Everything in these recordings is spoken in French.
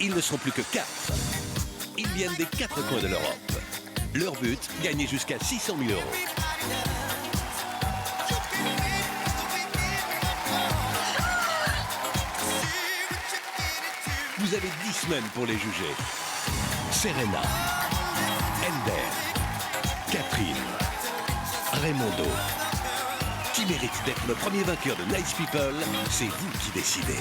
Ils ne sont plus que 4. Ils viennent des 4 coins de l'Europe. Leur but, gagner jusqu'à 600 000 euros. Vous avez 10 semaines pour les juger. Serena, Elder, Catherine, Raymondo. Qui mérite d'être le premier vainqueur de Nice People? C'est vous qui décidez.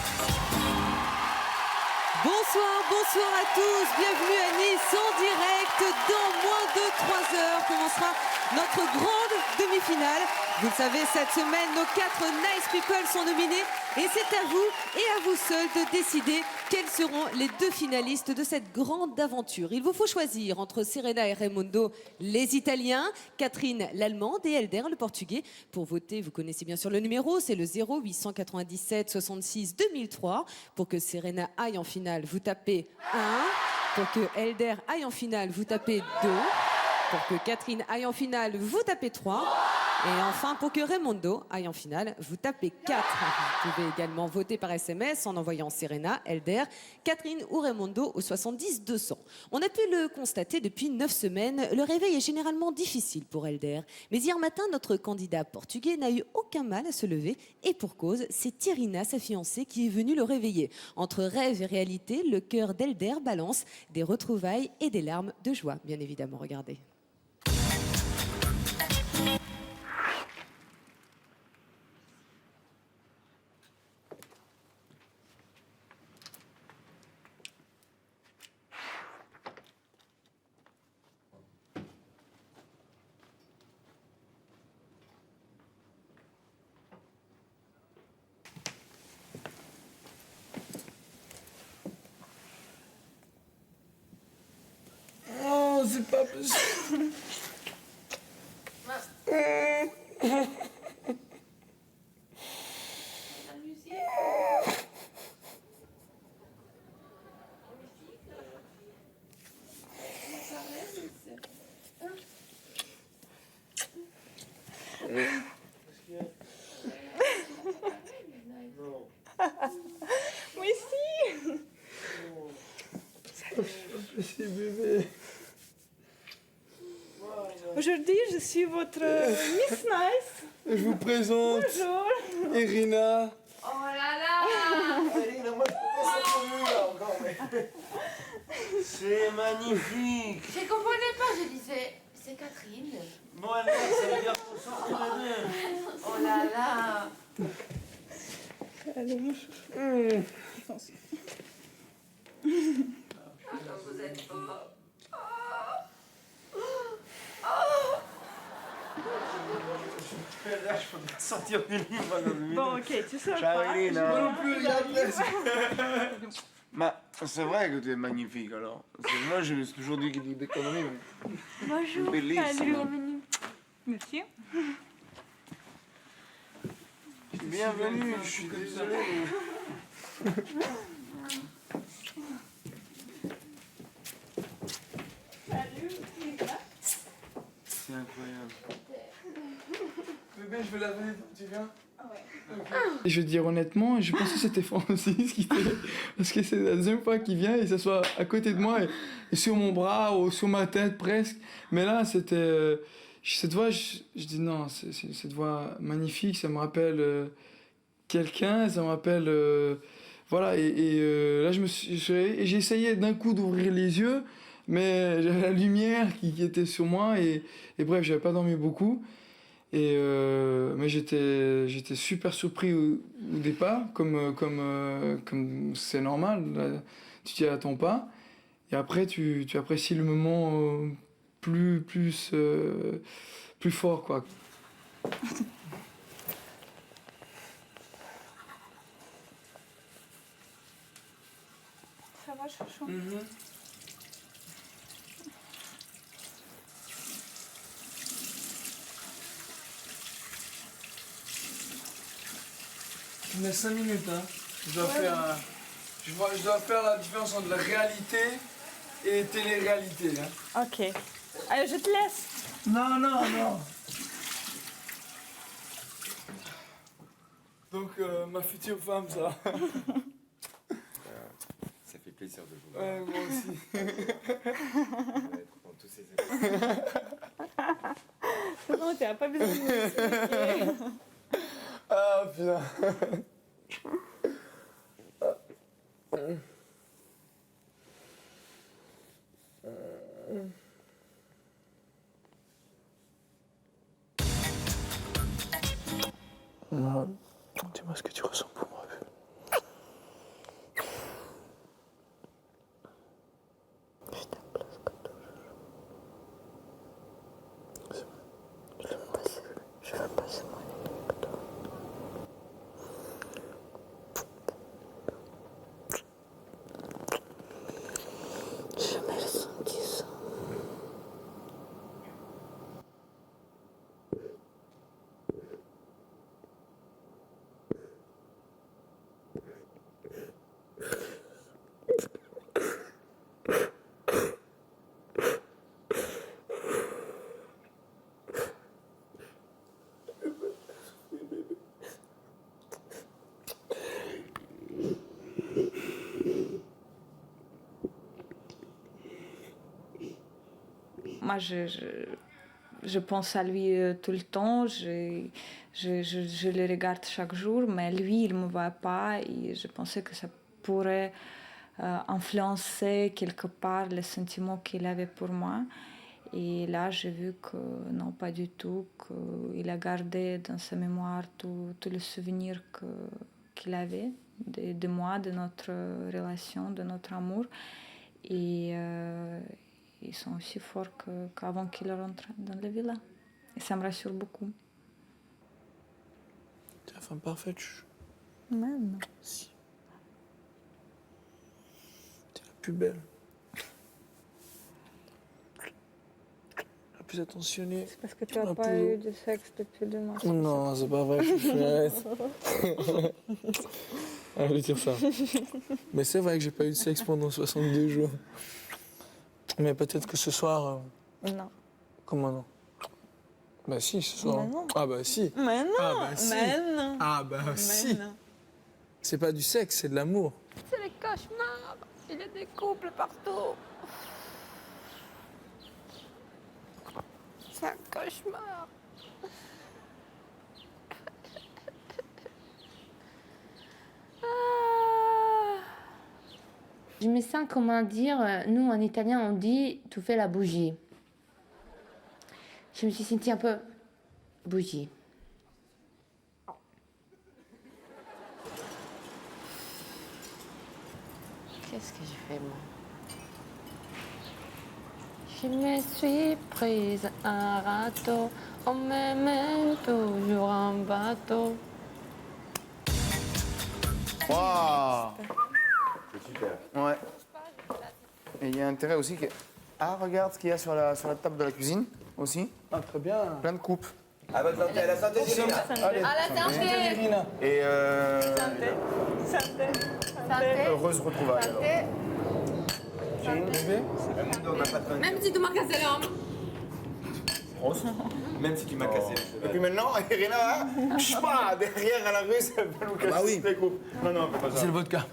Bonsoir à tous, bienvenue à Nice en direct. Dans moins de 3 heures commencera notre grande demi-finale. Vous le savez, cette semaine, nos 4 Nice People sont nominés et c'est à vous et à vous seuls de décider quels seront les 2 finalistes de cette grande aventure. Il vous faut choisir entre Serena et Raymondo, les Italiens, Catherine, l'Allemande et Elder, le Portugais. Pour voter, vous connaissez bien sûr le numéro, c'est le 0897 66 2003. Pour que Serena aille en finale, vous tapez 1. Pour que Elder aille en finale, vous tapez 2. Pour que Catherine aille en finale, vous tapez 3. Et enfin, pour que Raymondo aille en finale, vous tapez 4. Vous pouvez également voter par SMS en envoyant Serena, Elder, Catherine ou Raymondo au 70 200. On a pu le constater depuis 9 semaines, le réveil est généralement difficile pour Elder. Mais hier matin, notre candidat portugais n'a eu aucun mal à se lever. Et pour cause, c'est Irina, sa fiancée, qui est venue le réveiller. Entre rêve et réalité, le cœur d'Elder balance des retrouvailles et des larmes de joie, bien évidemment. Regardez. Non, c'est pas possible. Oui, si. C'est pas possible, bébé. Aujourd'hui, je suis votre Miss Nice. Je vous présente Bonjour. Irina. Oh là là. Irina, moi je peux pas s'entendre là encore, mais... C'est magnifique. Je comprenais pas, je disais, c'est Catherine. Bon, allez, ça veut dire qu'on s'en connaît. Oh là là. Allez, mon chouchou. Attention. Vous êtes beau. Là, je peux pas sortir du livre. Bon, ok, tu sors Ciao, pas. Irina. Moi non plus, regarde Mais c'est vrai que tu es magnifique alors. Moi, je me suis toujours dit qu'il dit des conneries. Bonjour. Bellissime. Salut. Merci. Bienvenue, je suis désolé. Salut. C'est incroyable. Bébé, je vais laver, tu viens? Je veux dire honnêtement, je pensais que c'était Francis qui était... Parce que c'est la deuxième fois qu'il vient et s'assoit à côté de moi et sur mon bras ou sur ma tête presque. Mais là, c'était... cette voix, je dis non, c'est cette voix magnifique, ça me rappelle quelqu'un, ça me rappelle... voilà, là, j'ai essayé d'un coup d'ouvrir les yeux, mais j'avais la lumière qui était sur moi et bref, j'avais pas dormi beaucoup. Mais j'étais super surpris au départ, comme c'est normal, là, tu t'y attends pas. Et après, tu apprécies le moment plus fort, quoi. Ça va, chouchou? On a 5 minutes, hein. Je dois faire la différence entre la réalité et télé-réalité, hein. Ok. Allez, je te laisse. Non. Donc, ma future femme, ça. Ça fait plaisir. plaisir de vous Ouais, moi aussi. être dans tous ces événements. Non, tu n'as pas besoin de m'expliquer. Ah putain. Non, dis-moi ce que tu ressens pour moi. Je veux passer mon nuit avec toi. J'ai jamais ressenti ça. Moi, je pense à lui tout le temps. Je le regarde chaque jour, mais lui, il ne me voit pas. Et je pensais que ça pourrait influencer quelque part les sentiments qu'il avait pour moi. Et là, j'ai vu que non, pas du tout, qu'il a gardé dans sa mémoire tous les souvenirs qu'il avait de moi, de notre relation, de notre amour. Et ils sont aussi forts qu'avant qu'il rentre dans la villa. Et ça me rassure beaucoup. T'es la femme parfaite. Même. Si. T'es la plus belle. La plus attentionnée. C'est parce que tu n'as Un pas peu. eu de sexe depuis 2 mois. Non, c'est pas vrai, je suis arrête. Arrête de dire ça. Mais c'est vrai que j'ai pas eu de sexe pendant 62 jours. Mais peut-être que ce soir... Non. Comment non? Bah si, ce soir. Mais non. Ah bah si. Mais non, Ah bah si. mais non. Ah bah Mais si. non. C'est pas du sexe, c'est de l'amour. C'est les cauchemars. Il y a des couples partout. C'est un cauchemar. Je me sens comment dire, nous en italien on dit tu fais la bougie. Je me suis sentie un peu bougie. Qu'est-ce que je fais, moi? Je me suis prise un râteau, on me mène toujours en bateau. Waouh! C'est super. Ouais. Et il y a intérêt aussi que... Ah, regarde ce qu'il y a sur la table de la cuisine aussi. Ah, très bien. Plein de coupes. À votre santé, à la santé, Cyril. Allez. À la santé. Et Santé. heureuse retrouvaille. alors. Santé. Même si tu m'as cassé l'homme. Rose. Même si tu m'as cassé le Et cheval. puis maintenant, Irina, pas derrière à la rue, ça va nous casser Bah oui. toutes les coupes. Non, non, fais pas C'est ça. le vodka.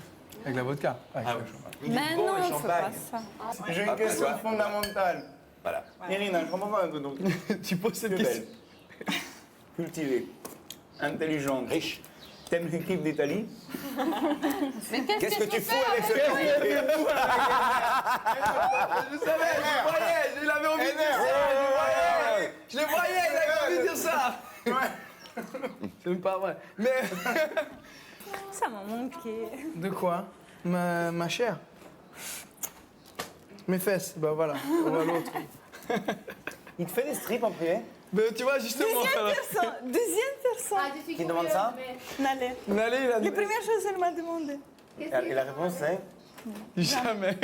Avec la vodka. Ouais, Ah oui. Mais Bon, non, le fais champagne. pas ça. J'ai une question fondamentale. Voilà. Irina, je comprends pas un truc. Donc, Tu poses cette plus question. belle, cultivée, intelligente, riche. T'aimes l'équipe d'Italie? Mais Qu'est-ce que tu fous avec ce café? Je savais, je le voyais, je l'avais envie de dire ça, je le voyais, il avait envie de dire ça. C'est même pas vrai. Mais Ça m'a manqué. de quoi? Ma chair. Mes fesses, bah voilà, on voit l'autre. Il te fait des strips en privé? Mais tu vois, justement, alors, Deuxième personne. Ah, je suis Qui demande curieuse, ça? mais Nalé. Nalé, il a Les premières choses, elle m'a demandé. qu'est-ce Et la réponse c'est? Jamais.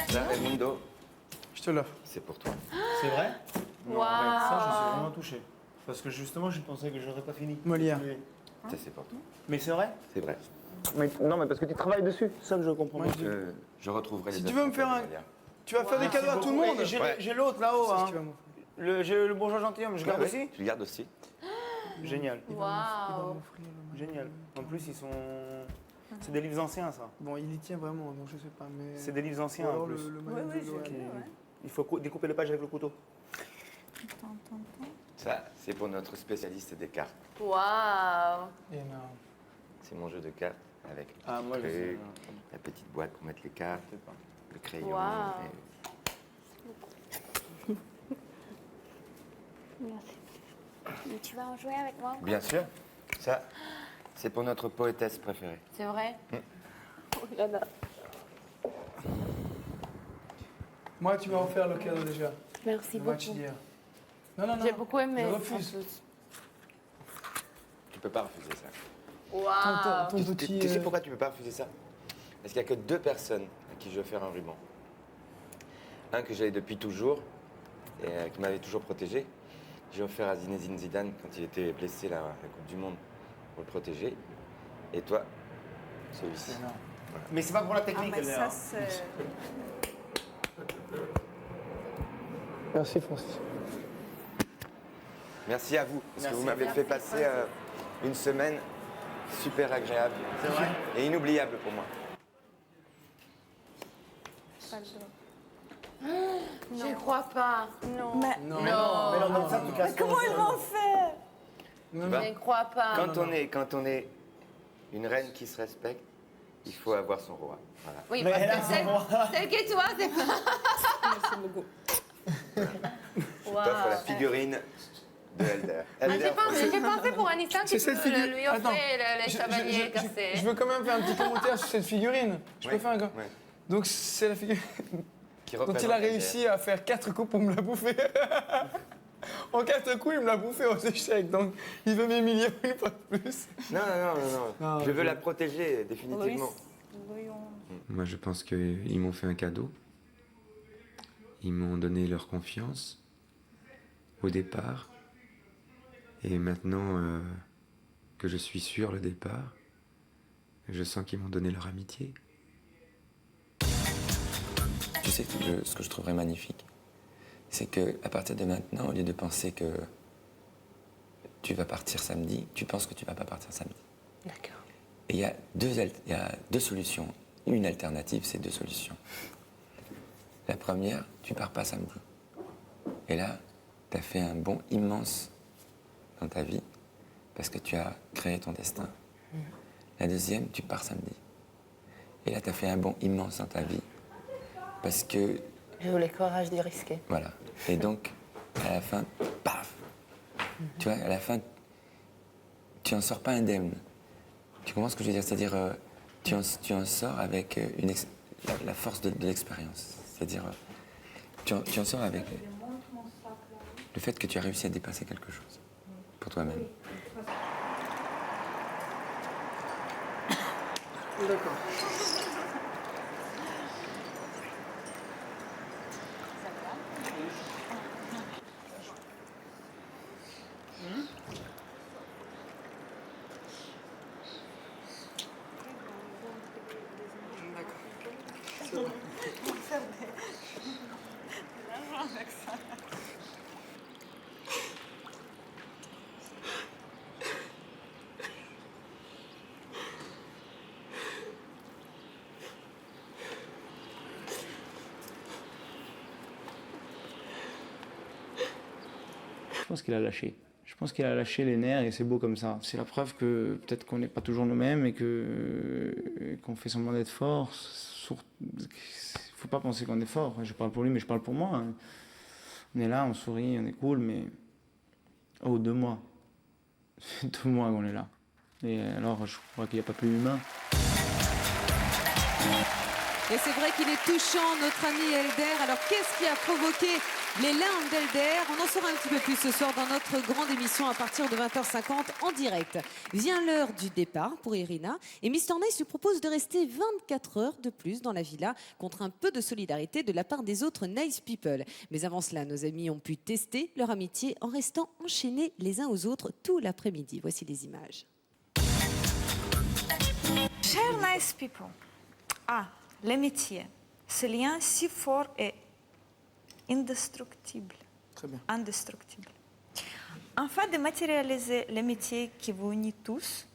Ça, Raimundo, Je te l'offre. c'est pour toi. C'est vrai? Waouh. Avec ça, je suis vraiment touché. Parce que justement, je pensais que j'aurais pas fini. Molière. Ça, c'est pour toi. Mais c'est vrai? C'est vrai. Non, mais parce que tu travailles dessus. C'est ça que je comprends pas. Je retrouverai Si les tu veux me faire un- Molière. Tu vas faire des cadeaux à tout le monde. J'ai l'autre là-haut. C'est ce Hein. que tu vas m'offrir. J'ai le bourgeois gentilhomme, je garde Ouais, aussi? Tu le gardes aussi. Génial. Waouh. Génial. En plus, ils sont. C'est des livres anciens, ça. Bon, il y tient vraiment, donc je sais pas, mais... C'est des livres anciens, Ou alors en plus. le manuel de l'OM. Il faut découper les pages avec le couteau. Ça, c'est pour notre spécialiste des cartes. Waouh. Énorme. C'est mon jeu de cartes avec le Ah, moi, je truc, sais. la petite boîte pour mettre les cartes, le crayon. Waouh. Merci. Tu vas en jouer avec moi encore? Bien sûr. Ça, c'est pour notre poétesse préférée. C'est vrai? Oh là là. Moi, tu m'as offert le cadeau déjà. Merci Le match beaucoup. d'hier. Non, non, non. J'ai beaucoup aimé. Je refuse. Tu peux pas refuser ça. Waouh. Ton petit... Tu sais pourquoi tu peux pas refuser ça? Parce qu'il n'y a que 2 personnes à qui je vais faire un ruban. Un que j'avais depuis toujours et qui m'avait toujours protégé. J'ai offert à Zinedine Zidane quand il était blessé la Coupe du Monde pour le protéger. Et toi, celui-ci. Mais c'est pas pour la technique, mais ça, Elder. c'est... Merci, Francis. Merci à vous, parce que Merci. vous m'avez fait passer une semaine super agréable et inoubliable pour moi. Je crois pas. Non. Mais, Non, mais non, comme ça, tu casses ton comment ils jeu. m'ont fait? Tu vois, Je crois pas. quand on est une reine qui se respecte, il faut avoir son roi. Voilà. Oui, Mais parce là, que c'est moi. celle que toi, c'est pas. Merci beaucoup. Je t'offre la figurine de Elder. J'ai pensé pour un instant que C'est tu cette figurine. lui Attends, offrais les chevaliers cassés. je veux quand même faire un petit commentaire sur cette figurine. Je peux faire un Ouais. Donc, c'est la figurine Qui dont il représente a Elder. réussi à faire 4 coups pour me la bouffer. En 4 coups, il me l'a bouffé aux échecs. Donc, il veut m'humilier une fois de plus. Non. Non, Je veux la protéger définitivement. Voyons. Moi, je pense qu'ils m'ont fait un cadeau. Ils m'ont donné leur confiance au départ. Et maintenant que je suis sur le départ, je sens qu'ils m'ont donné leur amitié. Tu sais, ce que je trouverais magnifique, c'est qu'à partir de maintenant, au lieu de penser que tu vas partir samedi, tu penses que tu vas pas partir samedi. D'accord. Et il y a deux solutions. Une alternative, c'est 2 solutions. La première, tu pars pas samedi. Et là, tu as fait un bond immense dans ta vie parce que tu as créé ton destin. La deuxième, tu pars samedi. Et là, tu as fait un bond immense dans ta vie parce que... Je voulais le courage de risquer. Voilà. Et donc, à la fin, paf! Tu vois, à la fin, tu en sors pas indemne. Tu comprends ce que je veux dire? C'est-à-dire, tu en sors avec la force de l'expérience. C'est-à-dire, tu en sors avec le fait que tu as réussi à dépasser quelque chose pour toi-même. D'accord. Je pense qu'il a lâché. Je pense qu'il a lâché les nerfs et c'est beau comme ça. C'est la preuve que peut-être qu'on n'est pas toujours nous-mêmes et qu'on fait semblant d'être fort. Il faut pas penser qu'on est fort. Je parle pour lui, mais je parle pour moi. Hein. On est là, on sourit, on est cool, mais... Oh, 2 mois. Ça fait 2 mois qu'on est là. Et alors, je crois qu'il n'y a pas plus humain. Et c'est vrai qu'il est touchant, notre ami Elder. Alors, qu'est-ce qui a provoqué les larmes d'Elder? On en saura un petit peu plus ce soir dans notre grande émission à partir de 20h50 en direct. Vient l'heure du départ pour Irina. Et Mr Nice lui propose de rester 24 heures de plus dans la villa contre un peu de solidarité de la part des autres Nice People. Mais avant cela, nos amis ont pu tester leur amitié en restant enchaînés les uns aux autres tout l'après-midi. Voici les images. Chers Nice People, l'amitié, ce lien si fort et indestructible. Très bien. Indestructible. Afin de matérialiser l'amitié qui vous unit tous,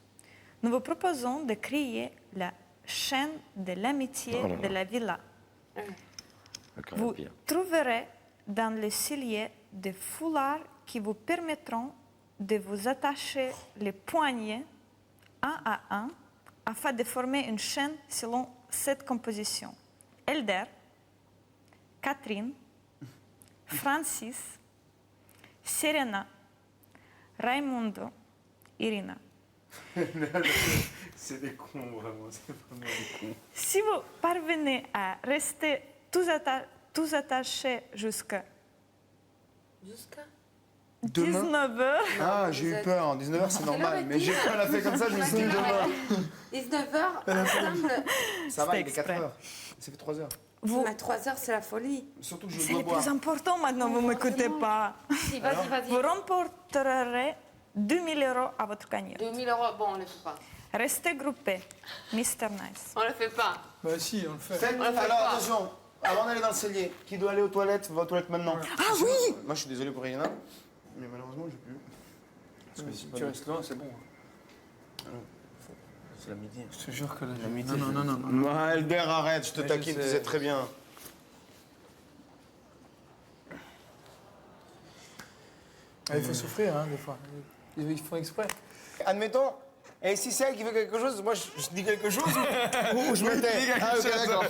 nous vous proposons de créer la chaîne de l'amitié Oh là là. de la villa. Encore Vous pire. trouverez dans le cellier des foulards qui vous permettront de vous attacher les poignets un à un afin de former une chaîne selon cette composition. Elder, Catherine, Francis, Serena, Raimundo, Irina. C'est des cons, vraiment. C'est vraiment des cons. Si vous parvenez à rester tous attachés jusqu'à 19h, Ah, j'ai eu peur. 19h, c'est normal. Mais j'ai pas la fait comme ça, je me suis dit demain. 19h, Ça va, il est exprès. 4h. Ça fait 3h. vous, à 3h, c'est la folie. Surtout que je c'est dois le boire. plus important maintenant, vous ne m'écoutez pas. Si, vas-y, vas-y. Vous remporterez 2000 € à votre cagnotte. 2000 €, bon, on le fait pas. Restez groupés, Mr. Nice. On le fait pas. Bah si, on le fait. Faites, alors attention, avant d'aller dans le cellier, qui doit aller aux toilettes, va aux toilettes maintenant. Ah oui! Moi je suis désolé pour Irina, mais malheureusement je peux plus. Parce que Si tu restes là, c'est bon. C'est la midi. Je te jure que là, La midi. non. Elder, arrête, je te Ouais, taquine, je tu sais. sais très bien. Il faut souffrir, hein, des fois. Ils font exprès. Admettons, et si c'est elle qui fait quelque chose, moi je dis quelque chose ou je me tais. Ah ok, d'accord.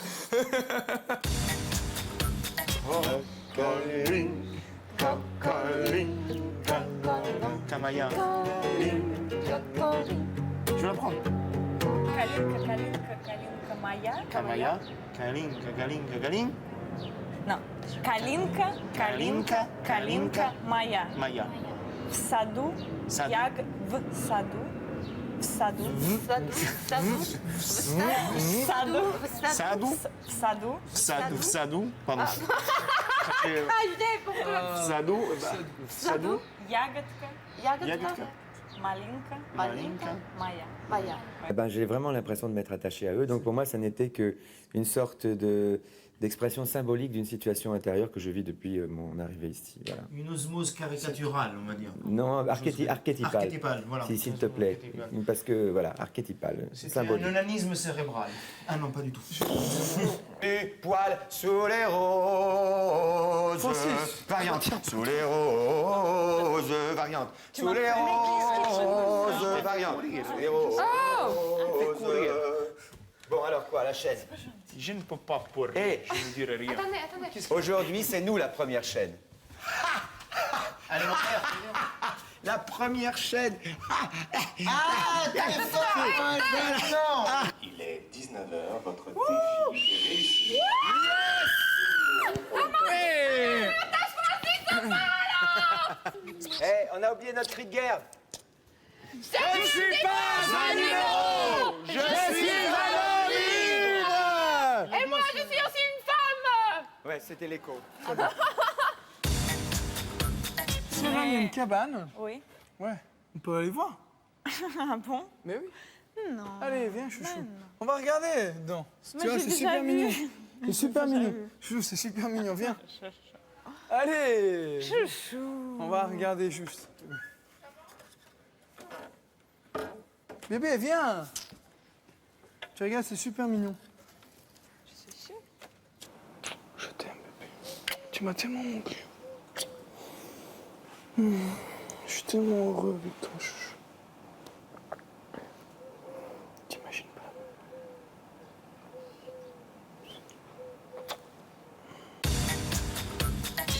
Kamaya. Je vais la prendre. Kalinka, Maya. Kamaya. Kalinka. Non. Kalinka, Maya. Maya. В саду, Саду. як в саду. В саду. В саду. Pardon. Саду. Ягодка. Малинка. Maya. Eh ben, j'ai vraiment l'impression de m'être attaché à eux. Donc pour moi, ça n'était qu'une sorte d'expression symbolique d'une situation intérieure que je vis depuis mon arrivée ici. Voilà. Une osmose caricaturale, on va dire. Non, archétypale. Archétypale, voilà. S'il te plaît. Archétypale. Parce que, voilà, archétypale, C'est un symbolique. onanisme cérébral. Ah non, pas du tout. Les poils sous les roses. Francis. Variante. Sous les roses. Variante. Sous les roses. Variante. Sous les roses. Bon, alors quoi, la chaîne? Je ne peux pas pour Eh, je ne dirai rien. Attendez. aujourd'hui, c'est nous la première chaîne. Allez, mon frère. La première chaîne. Il est 19h, votre défi est réussi. On a oublié notre cri de guerre. Je ne suis pas un numéro. Je suis anonyme. Et moi, je suis aussi une femme. Ouais, c'était l'écho. C'est là, il y a une cabane. Oui. Ouais, on peut aller voir. Ah bon? Mais oui. Non. Allez, viens, chouchou. On va regarder dedans. Moi, Tu vois, j'ai c'est déjà super vu. mignon. C'est super déjà mignon. vu. Chouchou, c'est super mignon, viens. Allez. Chouchou. On va regarder juste. Bébé, viens. Tu regardes, c'est super mignon. Je suis sûre. Je t'aime, bébé. Tu m'as tellement manqué. Je suis tellement heureux avec toi, chouchou. T'imagines pas.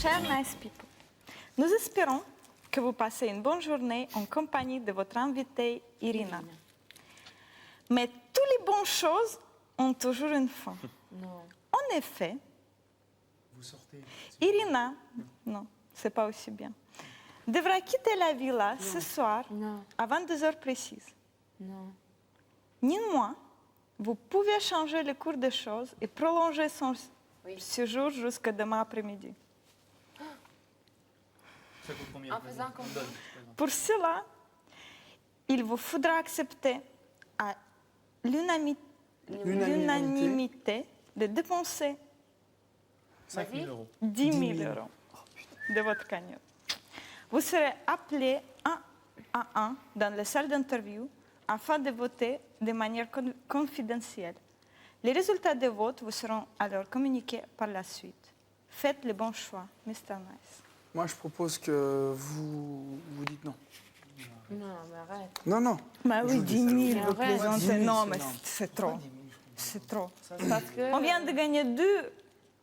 Chers nice people, nous espérons que vous passez une bonne journée en compagnie de votre invitée Irina. Mais toutes les bonnes choses ont toujours une fin. En effet, Irina, non, c'est pas aussi bien, devra quitter la villa ce soir à 22h précises. Néanmoins, vous pouvez changer le cours des choses et prolonger son séjour jusqu'à demain après-midi. Ça coûte combien? En faisant comme ça. Pour cela, il vous faudra accepter à l'unanimité de dépenser 5 000 euros. 10 000 euros de votre cagnotte. Vous serez appelé un à un dans la salle d'interview afin de voter de manière confidentielle. Les résultats des votes vous seront alors communiqués par la suite. Faites le bon choix, Mr. Nice. Moi, je propose que vous dites non. Non, mais arrête. Non, non. Bah oui, 10 000, vous Arrête. plaisantez. Non, mais énorme. c'est trop. C'est trop. Parce que... On vient de gagner 2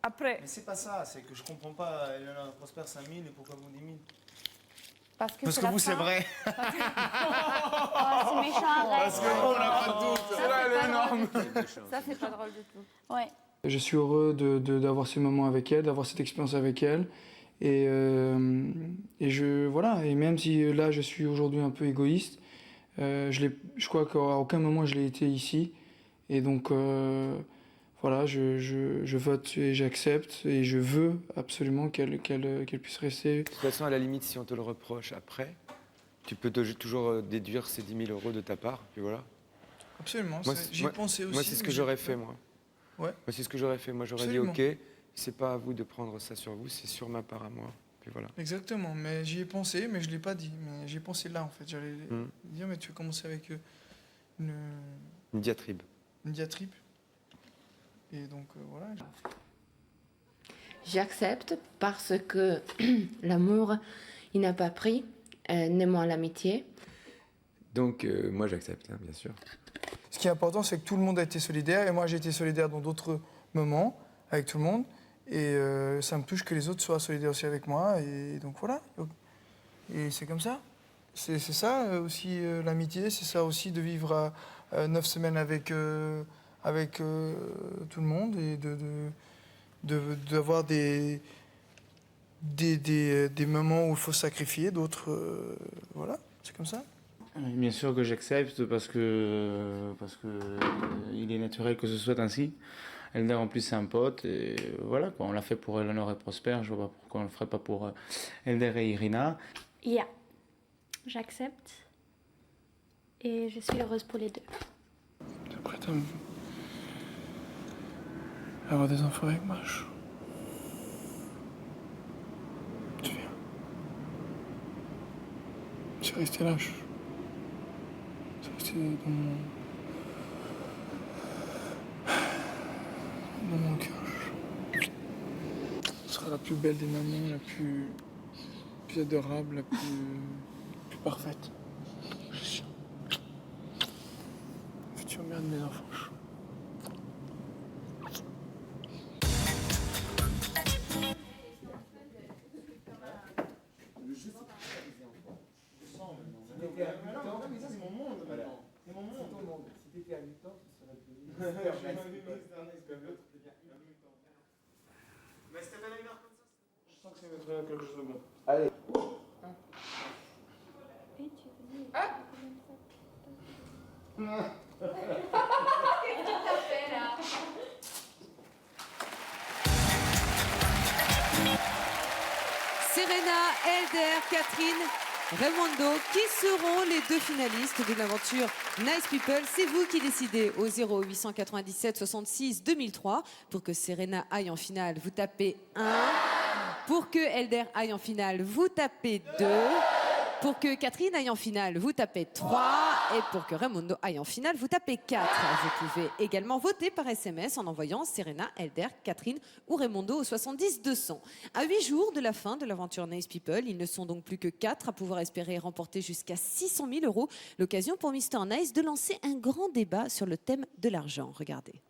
après. Mais c'est pas ça, c'est que je comprends pas. Eleonore Prosper 5 000 et pourquoi vous 10 000? Parce que Parce que vous, c'est vrai. Oh, c'est méchant, arrête. Parce que nous, on n'a pas de doute. Ça, elle est énorme. Ça, c'est pas drôle du tout. Ouais. Je suis heureux d'avoir ce moment avec elle, d'avoir cette expérience avec elle. Et voilà. Et même si là, je suis aujourd'hui un peu égoïste, je crois qu'à aucun moment je l'ai été ici. Et donc, voilà, je vote et j'accepte. Et je veux absolument qu'elle puisse rester. De toute façon, à la limite, si on te le reproche après, tu peux toujours déduire ces 10 000 € de ta part, puis voilà. Absolument, j'y pensais aussi. Moi, c'est ce que j'aurais fait, moi. Ouais. Moi, c'est ce que j'aurais fait. Moi, j'aurais dit, OK, c'est pas à vous de prendre ça sur vous, c'est sur ma part à moi. Puis voilà. Exactement, mais j'y ai pensé, mais je ne l'ai pas dit. Mais j'y ai pensé là, en fait. J'allais dire, mais tu veux commencer avec une diatribe. Une diatribe. Et donc, voilà. J'accepte parce que l'amour, il n'a pas pris, ni moins l'amitié. Donc, moi, j'accepte, hein, bien sûr. Ce qui est important, c'est que tout le monde a été solidaire. Et moi, j'ai été solidaire dans d'autres moments, avec tout le monde. Et ça me touche que les autres soient solidaires aussi avec moi. Et donc, voilà. Et c'est comme ça. C'est ça aussi l'amitié. C'est ça aussi de vivre 9 semaines avec tout le monde. Et d'avoir des moments où il faut sacrifier, d'autres... voilà, c'est comme ça. Bien sûr que j'accepte parce que il est naturel que ce soit ainsi. Elder en plus c'est un pote et voilà quoi, on l'a fait pour Eleonore et Prosper, je vois pas pourquoi on le ferait pas pour Elder et Irina. Yeah, j'accepte et je suis heureuse pour les deux. T'es prête à avoir des enfants avec moi? Tu viens. Je suis resté là, dans mon cœur. Ce sera la plus belle des mamans, la plus adorable, la plus parfaite. Je suis future mère de mes enfants. Allez. Serena, Elder, Catherine, Raimondo, qui seront les 2 finalistes de l'aventure Nice People? C'est vous qui décidez au 0897 66 2003. Pour que Serena aille en finale, vous tapez 1. Pour que Elder aille en finale, vous tapez 2. Pour que Catherine aille en finale, vous tapez 3. Et pour que Raimondo aille en finale, vous tapez 4. Vous pouvez également voter par SMS en envoyant Serena, Elder, Catherine ou Raimondo au 70 200. À 8 jours de la fin de l'aventure Nice People, ils ne sont donc plus que 4 à pouvoir espérer remporter jusqu'à 600 000 €. L'occasion pour Mr Nice de lancer un grand débat sur le thème de l'argent. Regardez.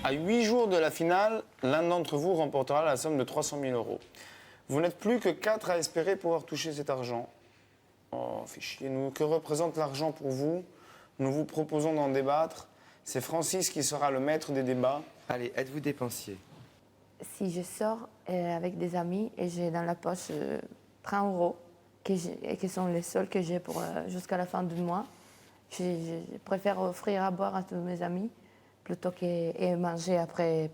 À 8 jours de la finale, l'un d'entre vous remportera la somme de 300 000 €. Vous n'êtes plus que 4 à espérer pouvoir toucher cet argent. Oh, fait chier, nous. Que représente l'argent pour vous? Nous vous proposons d'en débattre. C'est Francis qui sera le maître des débats. Allez, êtes-vous dépensier? Si je sors avec des amis et j'ai dans la poche 30 €, qui sont les seuls que j'ai pour jusqu'à la fin du mois, je préfère offrir à boire à tous mes amis plutôt que manger après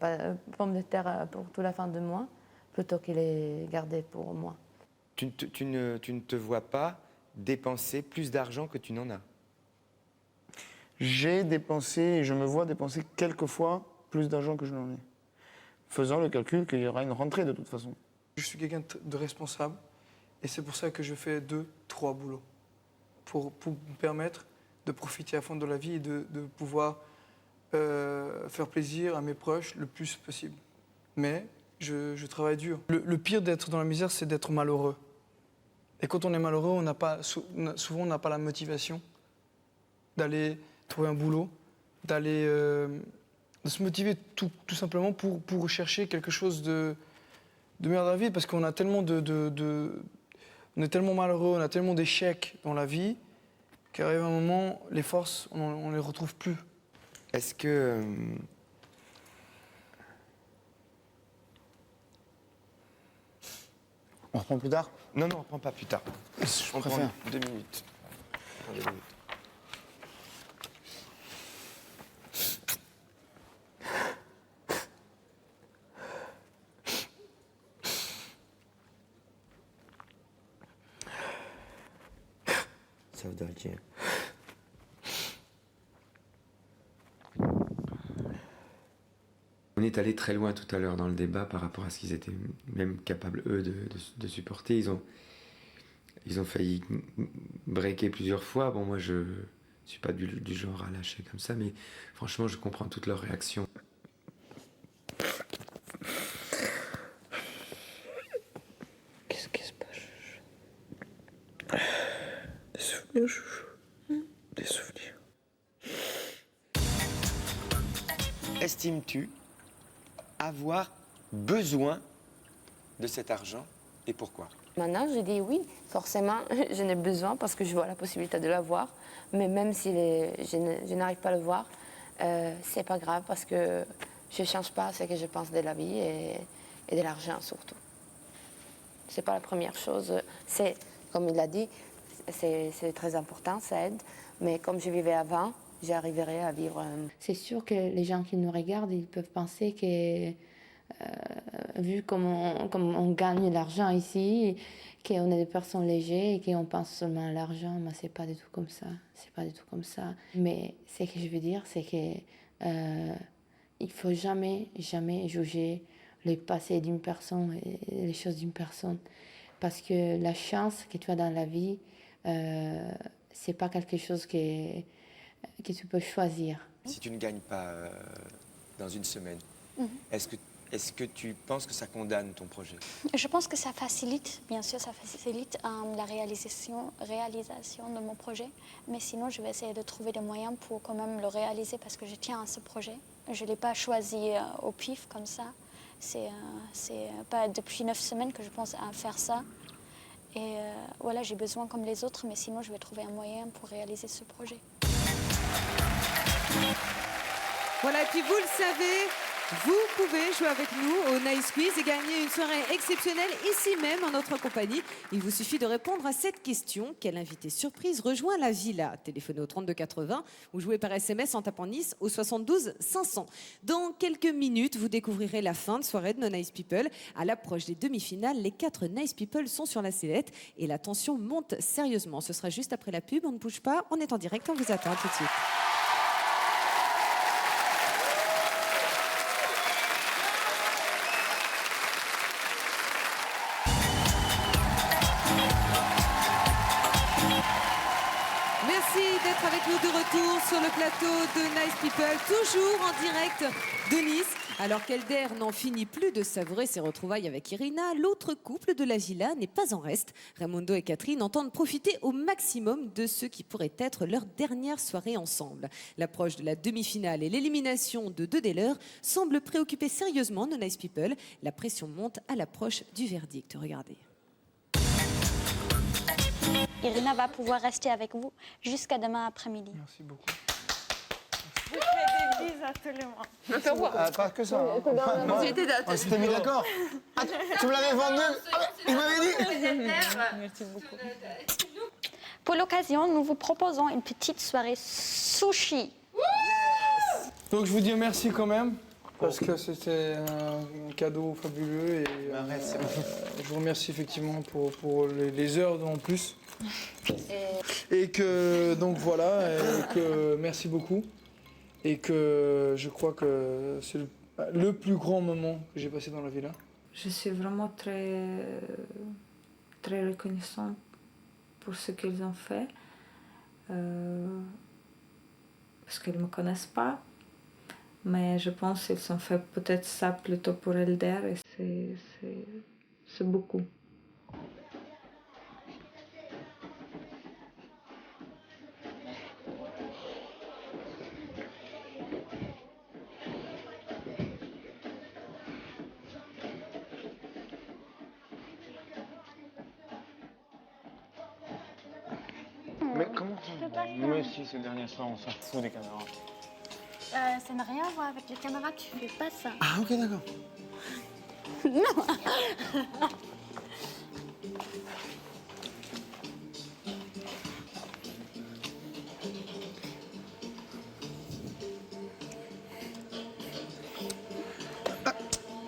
pommes de terre pour toute la fin du mois, plutôt que les garder pour moi. Tu ne te vois pas dépenser plus d'argent que tu n'en as? J'ai dépensé, et je me vois dépenser quelques fois plus d'argent que je n'en ai. Faisant le calcul qu'il y aura une rentrée de toute façon. Je suis quelqu'un de responsable et c'est pour ça que je fais 2, 3 boulots. pour me permettre de profiter à fond de la vie et de pouvoir faire plaisir à mes proches le plus possible. Mais je travaille dur. Le pire d'être dans la misère, c'est d'être malheureux. Et quand on est malheureux, souvent on n'a pas la motivation d'aller trouver un boulot, de se motiver tout simplement pour chercher quelque chose de meilleur dans la vie, parce qu'on a tellement on est tellement malheureux, on a tellement d'échecs dans la vie, qu'arrive un moment, les forces, on ne les retrouve plus. Est-ce que... On reprend plus tard? Non, on reprend pas plus tard. On prend préfère. 2 minutes. On prend 2 minutes. Ça veut dire... On est allé très loin tout à l'heure dans le débat par rapport à ce qu'ils étaient même capables, eux, de supporter. Ils ont failli breaker plusieurs fois. Bon, moi, je suis pas du genre à lâcher comme ça, mais franchement, je comprends toutes leurs réactions. Qu'est-ce qui se passe? Des souvenirs, chouchou. Des souvenirs. Estimes-tu avoir besoin de cet argent et pourquoi? Maintenant, je dis oui, forcément, j'en ai besoin parce que je vois la possibilité de l'avoir. Mais même si je n'arrive pas à le voir, c'est pas grave parce que je ne change pas ce que je pense de la vie et de l'argent surtout. C'est pas la première chose. C'est, comme il a dit, c'est très important, ça aide. Mais comme je vivais avant, j'arriverai à vivre. C'est sûr que les gens qui nous regardent, ils peuvent penser que, vu comme on gagne l'argent ici, qu'on est des personnes légères et qu'on pense seulement à l'argent, mais c'est pas du tout comme ça. C'est pas du tout comme ça. Mais ce que je veux dire, c'est que il faut jamais juger le passé d'une personne et les choses d'une personne, parce que la chance que tu as dans la vie, c'est pas quelque chose que tu peux choisir. Si tu ne gagnes pas dans une semaine, est-ce que tu penses que ça condamne ton projet? Je pense que ça facilite, bien sûr, ça facilite la réalisation de mon projet. Mais sinon, je vais essayer de trouver des moyens pour quand même le réaliser parce que je tiens à ce projet. Je ne l'ai pas choisi au pif comme ça. C'est pas depuis 9 semaines que je pense à faire ça. Et voilà, j'ai besoin comme les autres, mais sinon, je vais trouver un moyen pour réaliser ce projet. Voilà, et puis vous le savez, vous pouvez jouer avec nous au Nice Quiz et gagner une soirée exceptionnelle ici même en notre compagnie. Il vous suffit de répondre à cette question. Quel invité surprise rejoint la villa? Téléphonez au 32 80 ou jouez par SMS en tapant Nice au 72 500. Dans quelques minutes, vous découvrirez la fin de soirée de nos Nice People. À l'approche des demi-finales, les 4 Nice People sont sur la sellette et la tension monte sérieusement. Ce sera juste après la pub, on ne bouge pas, on est en direct, on vous attend tout de suite. D'être avec nous de retour sur le plateau de Nice People, toujours en direct de Nice. Alors qu'Elder n'en finit plus de savourer ses retrouvailles avec Irina, l'autre couple de la villa n'est pas en reste. Raimundo et Catherine entendent profiter au maximum de ce qui pourrait être leur dernière soirée ensemble. L'approche de la demi-finale et l'élimination de 2 des leurs semblent préoccuper sérieusement nos Nice People. La pression monte à l'approche du verdict. Regardez. Irina va pouvoir rester avec vous jusqu'à demain après-midi. Merci beaucoup. Vous faites des bises à tout le monde. Pas que ça. On s'était mis d'accord. Tu me l'avais vendu. Il m'avait dit. Merci beaucoup. Pour l'occasion, nous vous proposons une petite soirée sushi. Donc je vous dis merci quand même, parce que c'était un cadeau fabuleux et je vous remercie effectivement pour les heures en plus. Et que donc voilà, et que merci beaucoup. Et que je crois que c'est le plus grand moment que j'ai passé dans la villa. Je suis vraiment très reconnaissante pour ce qu'ils ont fait. parce qu'ils ne me connaissent pas. Mais je pense qu'ils ont fait peut-être ça plutôt pour Elder et c'est beaucoup. Mais comment Moi aussi, ces derniers soirs, on s'en fout des caméras. Ça n'a rien à voir avec les caméras, tu fais pas ça. Ah, ok, d'accord. Non.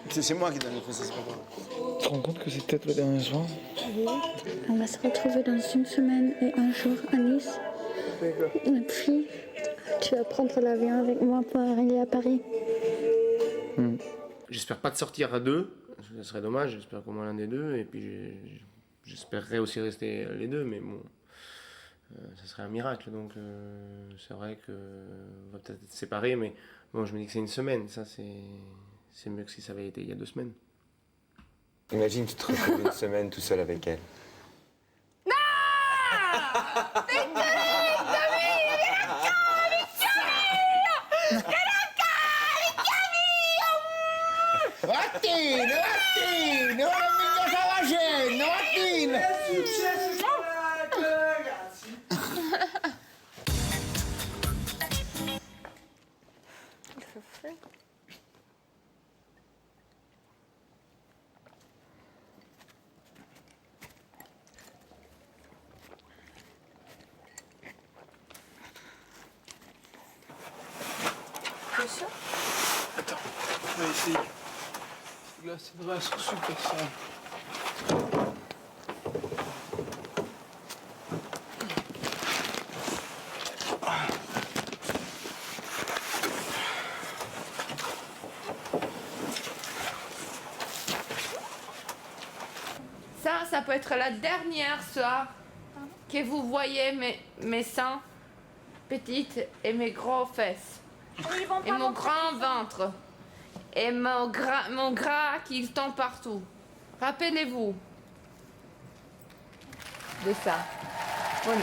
C'est moi qui t'avais fait ça, c'est pas grave. Tu te rends compte que c'est peut-être le dernier soir? Oui. On va se retrouver dans une semaine et un jour à Nice. D'accord. Et puis, tu vas prendre l'avion avec moi pour arriver à Paris. J'espère pas de sortir à deux, ce serait dommage, j'espère qu'au moins l'un des deux, et puis j'espérerais aussi rester les deux, mais bon, ça serait un miracle, donc c'est vrai qu'on va peut-être être séparés, mais bon, je me dis que c'est une semaine, ça c'est mieux que si ça avait été il y a 2 semaines. Imagine, tu te retrouves une semaine tout seul avec elle. No minchia sta facendo, Martina! T'es sûr? Attends, on va essayer. Là, ces draps sont super sombres. Ça peut être la dernière soir que vous voyez mes seins petites et mes gros fesses. Et mon grand ventre. Et mon gras qui tombe partout. Rappelez-vous de ça. Voilà.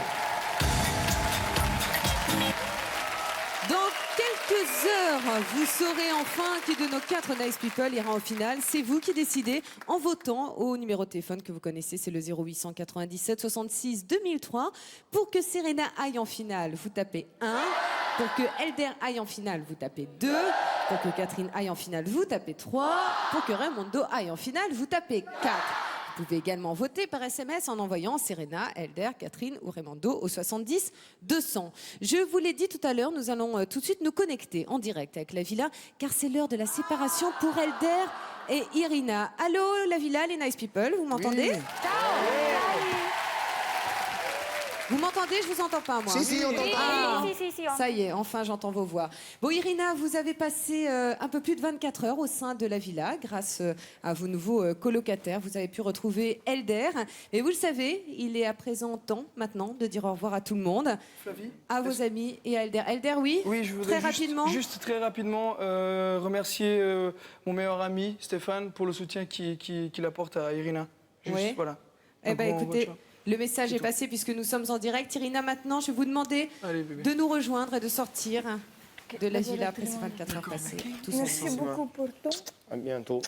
Dans quelques heures, vous saurez enfin qui de nos 4 Nice People ira en finale. C'est vous qui décidez en votant au numéro de téléphone que vous connaissez, c'est le 0897 66 2003. Pour que Serena aille en finale, vous tapez 1. Pour que Elder aille en finale, vous tapez 2. Pour que Catherine aille en finale, vous tapez 3. Pour que Raymondo aille en finale, vous tapez 4. Vous pouvez également voter par SMS en envoyant Serena, Elder, Catherine ou Raymondo au 70 200. Je vous l'ai dit tout à l'heure, nous allons tout de suite nous connecter en direct avec la Villa, car c'est l'heure de la séparation pour Elder et Irina. Allô, la Villa, les Nice People, vous m'entendez? Vous m'entendez? Je vous entends pas, moi. Si, on t'entend. Ah, Si, ça y est, enfin j'entends vos voix. Bon, Irina, vous avez passé un peu plus de 24 heures au sein de la villa grâce à vos nouveaux colocataires. Vous avez pu retrouver Elder. Et vous le savez, il est à présent temps maintenant de dire au revoir à tout le monde. Flavie, à vos amis et à Elder. Elder, oui? Oui, je voudrais juste très rapidement remercier mon meilleur ami Stéphane pour le soutien qu'il apporte à Irina. Juste, Oui. voilà. Eh bien, Bon, écoutez, bonne chance. le message est passé puisque nous sommes en direct. Irina, maintenant, je vais vous demander Allez, bébé. de nous rejoindre et de sortir de la villa après ces 24 heures passées. Tous ensemble. beaucoup pour tout. À bientôt.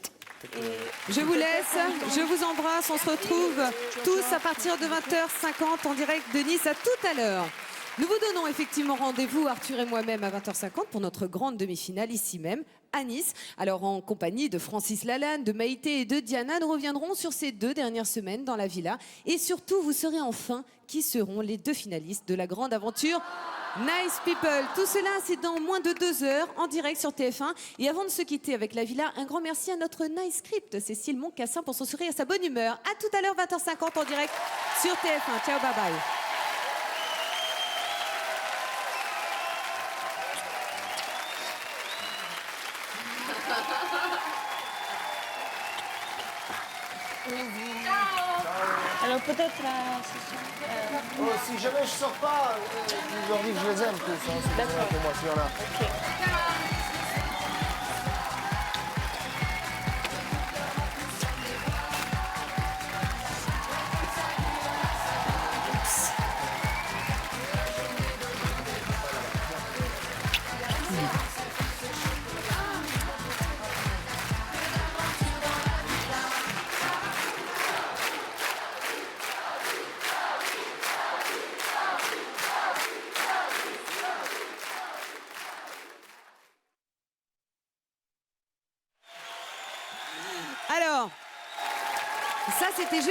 Je vous laisse, je vous embrasse. On se retrouve tous à partir de 20h50 en direct de Nice. À tout à l'heure. Nous vous donnons effectivement rendez-vous, Arthur et moi-même, à 20h50 pour notre grande demi-finale ici même, à Nice. Alors en compagnie de Francis Lalanne, de Maïté et de Diana, nous reviendrons sur ces 2 dernières semaines dans la villa. Et surtout, vous saurez enfin qui seront les 2 finalistes de la grande aventure Nice People. Tout cela, c'est dans moins de 2 heures, en direct sur TF1. Et avant de se quitter avec la villa, un grand merci à notre Nice Script, Cécile Moncassin, pour son sourire et sa bonne humeur. À tout à l'heure, 20h50 en direct sur TF1. Ciao, bye bye. Ciao. Alors peut-être ce soir. Oh, si jamais je sors pas, je leur dis que je les aime tous. Hein, c'est D'accord. pour moi s'il y en a. Ok. Alors, ça c'était juste